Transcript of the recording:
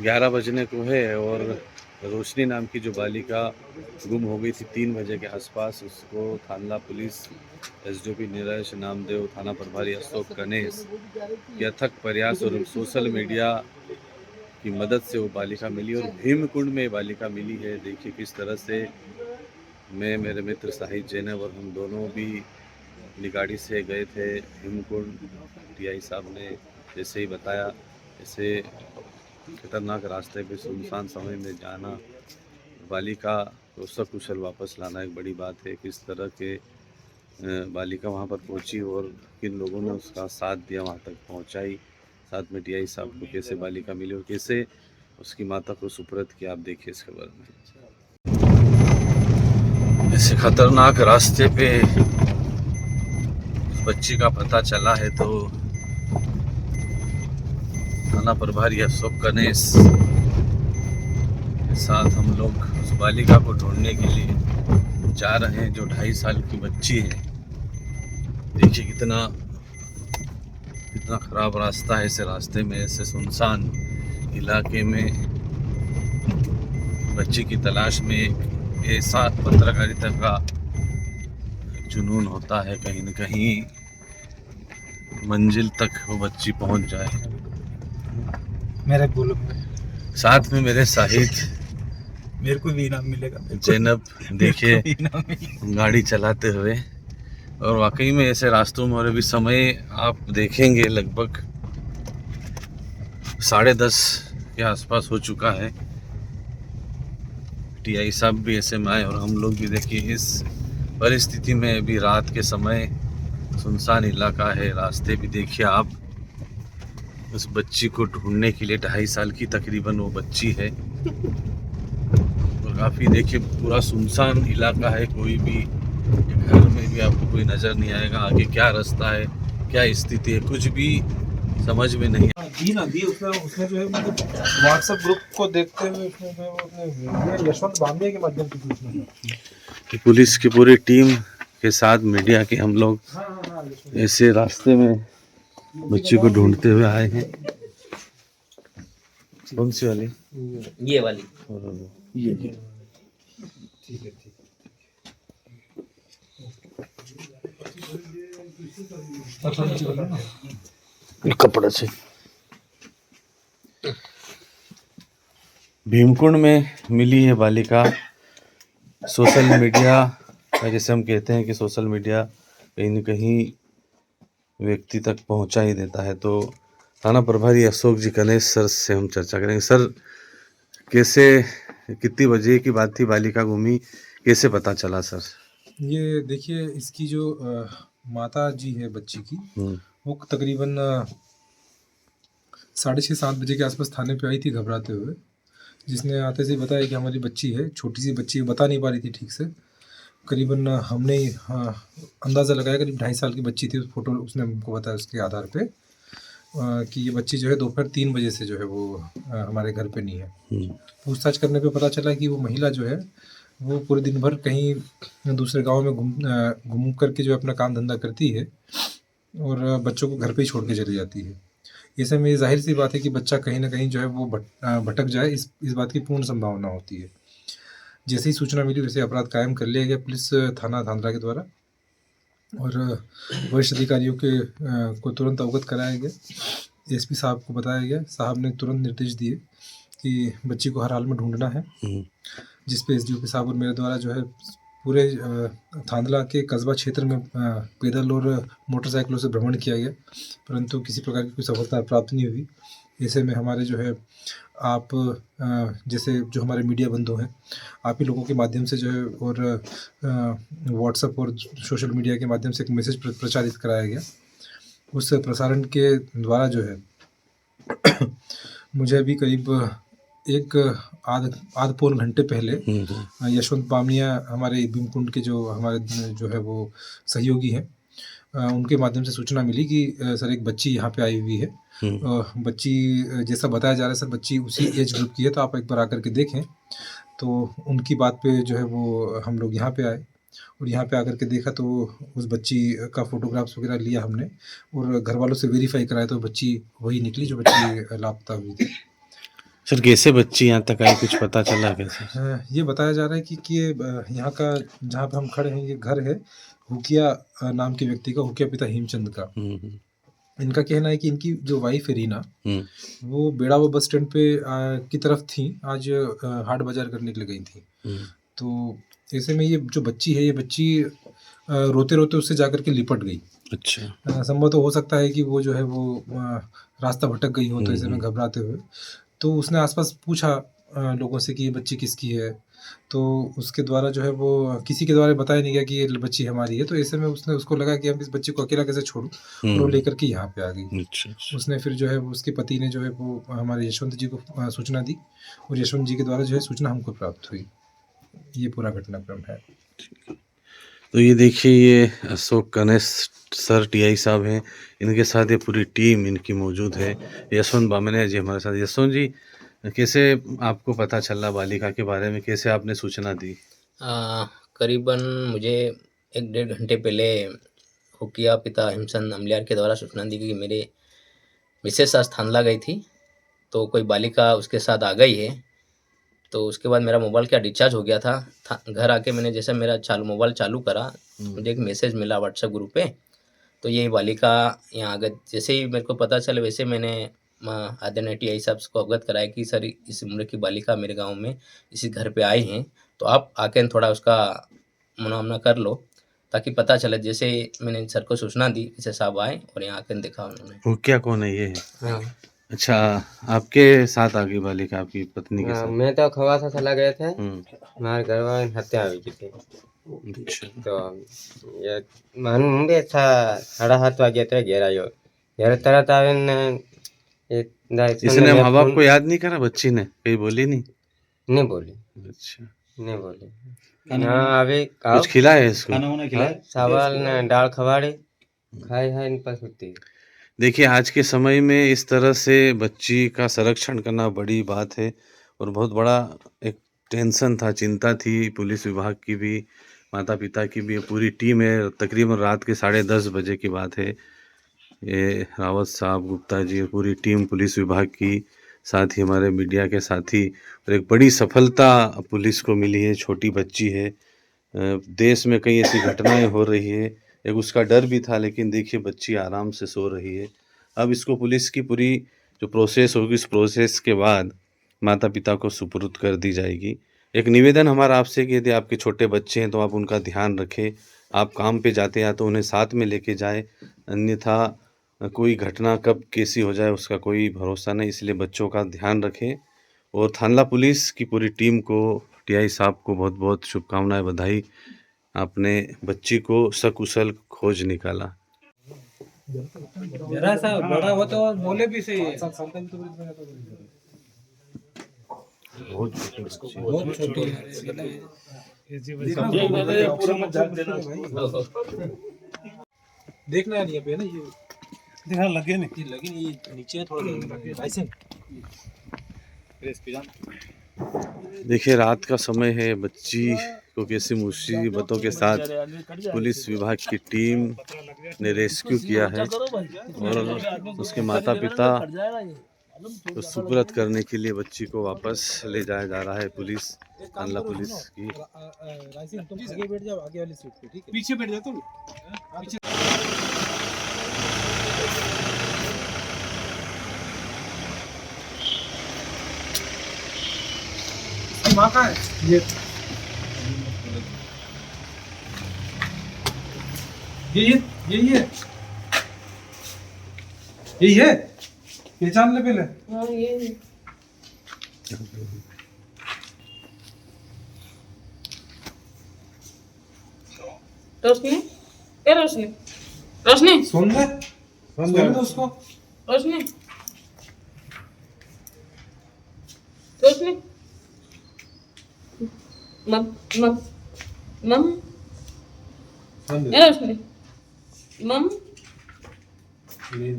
11 बजने को है और रोशनी नाम की जो बालिका गुम हो गई थी 3 बजे के आसपास, उसको थाना पुलिस एसडीओपी नीरज नामदेव, थाना प्रभारी अशोक गणेश के अथक प्रयास और सोशल मीडिया की मदद से वो बालिका मिली और भीमकुंड में बालिका मिली है। देखिए किस तरह से मैं, मेरे मित्र साहिद जैनब और हम दोनों भी अपनी गाड़ी से गए थे भीमकुंड। टीआई साहब ने जैसे ही बताया, ऐसे खतरनाक रास्ते पे सुनसान समय में जाना, बालिका को सकुशल वापस लाना एक बड़ी बात है। किस तरह के बालिका वहाँ पर पहुँची और किन लोगों ने उसका साथ दिया, वहाँ तक पहुँचाई, साथ में टीआई साहब को कैसे बालिका मिली और कैसे उसकी माता को सुपुर्द किया, आप देखिए इस खबर में। ऐसे खतरनाक रास्ते पे बच्ची का पता चला है तो थाना प्रभारी अशोक गणेश के साथ हम लोग उस बालिका को ढूंढने के लिए जा रहे हैं जो 2.5 साल की बच्ची है। देखिए कितना खराब रास्ता है। ऐसे रास्ते में, ऐसे सुनसान इलाके में बच्ची की तलाश में एक ऐसा पत्रकारिता का जुनून होता है, कहीं न कहीं मंजिल तक वो बच्ची पहुंच जाए। मेरे बोलो, साथ में मेरे साहिद, मेरे को भी इनाम मिलेगा। जैनब देखिए गाड़ी चलाते हुए, और वाकई में ऐसे रास्तों में, और अभी समय आप देखेंगे लगभग 10:30 के आसपास हो चुका है। टीआई साहब भी ऐसे में आए और हम लोग भी। देखिए इस परिस्थिति में अभी रात के समय सुनसान इलाका है, रास्ते भी देखिए आप। उस बच्ची को ढूंढने के लिए 2.5 साल की तकरीबन वो बच्ची है और काफ़ी देखिए पूरा सुनसान इलाका है। कोई भी घर में भी आपको कोई नज़र नहीं आएगा। आगे क्या रास्ता है, क्या स्थिति है, कुछ भी समझ में नहीं। उसमें जो है मतलब व्हाट्सएप ग्रुप को देखते हुए उसमें जो अपने यशवंत बामनिया के माध्यम से सूचना है। पुलिस की पूरी टीम के साथ मीडिया के हम लोग ऐसे रास्ते में बच्ची को ढूंढते हुए आए हैं। कौन सी वाली? ये वाली। ये ठीक है, ठीक है। कपड़ा से भीमकुंड में मिली है बालिका। सोशल मीडिया का, जैसे हम कहते हैं कि सोशल मीडिया कहीं न कहीं व्यक्ति तक पहुंचा ही देता है। तो थाना प्रभारी अशोक जी गणेश सर से हम चर्चा करेंगे। सर, कैसे, कितनी बजे की बात थी, बालिका गुमी, कैसे पता चला सर? ये देखिए, इसकी जो माता जी है बच्ची की, वो तकरीबन 6:30-7 बजे के आसपास थाने पे आई थी घबराते हुए, जिसने आते से बताया कि हमारी बच्ची है, छोटी सी बच्ची, बता नहीं पा रही थी ठीक से। करीबन हमने अंदाज़ा लगाया करीब 2.5 साल की बच्ची थी। उस फोटो उसने हमको बताया उसके आधार पे कि ये बच्ची जो है दोपहर 3 बजे से जो है वो हमारे घर पे नहीं है। पूछताछ करने पे पता चला कि वो महिला जो है वो पूरे दिन भर कहीं दूसरे गांव में घूम करके जो अपना काम धंधा करती है और बच्चों को घर पे ही छोड़ के चली जाती है। ऐसे में जाहिर सी बात है कि बच्चा कहीं ना कहीं जो है वो भटक जाए, इस बात की पूर्ण संभावना होती है। जैसे ही सूचना मिली वैसे अपराध कायम कर लिया गया पुलिस थाना धांधरा के द्वारा, और वरिष्ठ अधिकारियों के को तुरंत अवगत कराया गया। एसपी साहब को बताया गया, साहब ने तुरंत निर्देश दिए कि बच्ची को हर हाल में ढूंढना है, जिस पे एसडीओपी साहब और मेरे द्वारा जो है पूरे धांधला के कस्बा क्षेत्र में पैदल और मोटरसाइकिलों से भ्रमण किया गया, परंतु किसी प्रकार की कोई सफलता प्राप्त नहीं हुई। ऐसे में हमारे जो है आप जैसे जो हमारे मीडिया बंधु हैं, आप ही लोगों के माध्यम से जो है और व्हाट्सएप और सोशल मीडिया के माध्यम से एक मैसेज प्रचारित कराया गया। उस प्रसारण के द्वारा जो है मुझे अभी करीब आध पौन घंटे पहले यशवंत बामनिया, हमारे भीमकुंड के जो हमारे जो है वो सहयोगी हैं, उनके माध्यम से सूचना मिली कि सर एक बच्ची यहाँ पे आई हुई है। बच्ची जैसा बताया जा रहा है सर, बच्ची उसी एज ग्रुप की है, तो आप एक बार आकर के देखें। तो उनकी बात पे जो है वो हम लोग यहाँ पे आए और यहाँ पे आकर के देखा तो उस बच्ची का फ़ोटोग्राफ्स वगैरह लिया हमने और घर वालों से वेरीफाई कराया, तो बच्ची वही निकली जो बच्ची लापता हुई थी। सर कैसे बच्ची यहाँ तक आई, कुछ पता चला कैसे? ये बताया जा रहा है कि ये यहाँ का जहाँ पे हम खड़े हैं ये घर है हुकिया नाम के व्यक्ति का, हुकिया पिता हेमचंद का। हम्म इनका कहना है कि इनकी जो वाइफ है रीना, हम्म वो बेड़ावा बस स्टैंड पे की तरफ थी, आज हाट बाजार करने के लिए गई थी। हम्म तो ऐसे में ये जो बच्ची है, ये बच्ची रोते रोते उससे जाकर के लिपट गई। अच्छा। संभव तो हो सकता है कि वो जो है वो रास्ता भटक गई हो, तो ऐसे में हम्म घबराते हुए तो उसने आसपास पूछा लोगों से कि ये बच्ची किसकी है। तो उसके द्वारा जो है वो किसी के द्वारा बताया नहीं गया कि ये बच्ची हमारी है। तो ऐसे में उसको लगा कि हम इस बच्ची को अकेला कैसे छोड़ूं, और वो लेकर के यहाँ पे आ गई। अच्छा अच्छा। उसने फिर जो है उसके पति ने जो है वो हमारे यशवंत जी को सूचना दी, और यशवंत जी के द्वारा जो है सूचना हमको प्राप्त हुई। ये पूरा घटनाक्रम है। तो ये देखिए, ये अशोक गणेश सर टीआई साहब हैं, इनके साथ ये पूरी टीम इनकी मौजूद है। यशवंत बामने जी हमारे साथ। यशवंत जी, कैसे आपको पता चला बालिका के बारे में, कैसे आपने सूचना दी? करीबन मुझे 1-1.5 घंटे पहले हुकिया पिता हेमचंद अमलियार के द्वारा सूचना दी गई कि मेरे मिसेस आज थांदला गई थी, तो कोई बालिका उसके साथ आ गई है। तो उसके बाद मेरा मोबाइल क्या डिस्चार्ज हो गया था। घर आके मैंने जैसे मेरा मोबाइल चालू करा, मुझे एक मैसेज मिला व्हाट्सएप ग्रुप पे, तो ये बालिका यहाँ आ गई। जैसे ही मेरे को पता चला, वैसे मैंने आदरणीय टीआई साहब को अवगत कराया कि सर इस उम्र की बालिका मेरे गांव में इसी घर पे आई हैं, तो आप आके थोड़ा उसका मुनामना कर लो ताकि पता चले। जैसे मैंने सर को सूचना दी, जैसे साहब आए और यहाँ आके देखा उन्होंने। वो क्या, कौन है ये है? हाँ, अच्छा, आपके साथ आ गई बालिका, आपकी पत्नी के साथ? मैं तो खवा था चला गए थे, हम्म। हमारे घर वाले हत्या हुई थी। अच्छा। तो ये मालूम भी अच्छा 7:30 वागे थे, घेरा यो घेर तरह तावेन इसने माँ बाप को याद नहीं करा, बच्ची ने कहीं बोली नहीं? नहीं बोली, अच्छा। नहीं बोली। हाँ अभी कुछ खिलाया है इसको? चावल ने दाल खवाड़ी खाई है इन पर होती। देखिए, आज के समय में इस तरह से बच्ची का संरक्षण करना बड़ी बात है, और बहुत बड़ा एक टेंशन था, चिंता थी पुलिस विभाग की भी, माता पिता की भी। पूरी टीम है, तकरीबन रात के 10:30 बजे की बात है। ये रावत साहब, गुप्ता जी, पूरी टीम पुलिस विभाग की, साथ ही हमारे मीडिया के साथी, और एक बड़ी सफलता पुलिस को मिली है। छोटी बच्ची है, देश में कई ऐसी घटनाएं हो रही है, एक उसका डर भी था, लेकिन देखिए बच्ची आराम से सो रही है। अब इसको पुलिस की पूरी जो प्रोसेस होगी, इस प्रोसेस के बाद माता पिता को सुपुर्द कर दी जाएगी। एक निवेदन हमारा आपसे कि यदि आपके छोटे बच्चे हैं तो आप उनका ध्यान रखें। आप काम पे जाते हैं तो उन्हें साथ में लेके जाएं, अन्यथा कोई घटना कब कैसी हो जाए उसका कोई भरोसा नहीं, इसलिए बच्चों का ध्यान रखें। और थानला पुलिस की पूरी टीम को, टीआई साहब को बहुत बहुत शुभकामनाएं, बधाई। आपने बच्ची को सकुशल खोज निकाला। जरा सा बड़ा हो तो बोले भी सही है। बहुत छोटी बच्ची है। बहुत छोटी है। देखना नहीं पे ना, ये देखा लगे नहीं। ये लगी नहीं, ये नीचे है थोड़ा ऐसे। देखिए, रात का समय है, बच्ची को कैसी मुसीबतों के साथ पुलिस विभाग की टीम ने रेस्क्यू किया है, और उसके माता पिता को सुपुर्द करने के लिए बच्ची को वापस ले जाया जा रहा है। पुलिस, थानला पुलिस की। तुम आगे बैठ जाओ, आगे वाली सीट पे, ठीक है? पीछे बैठ जा तुम। माँ का है ये, यही है, यही है। पहचान ले पहले। हाँ ये है। रोशनी, ए रोशनी, रोशनी, सुन ले उसको। रोशनी, रोशनी, मम मम मम, ए रोशनी, मम। नहीं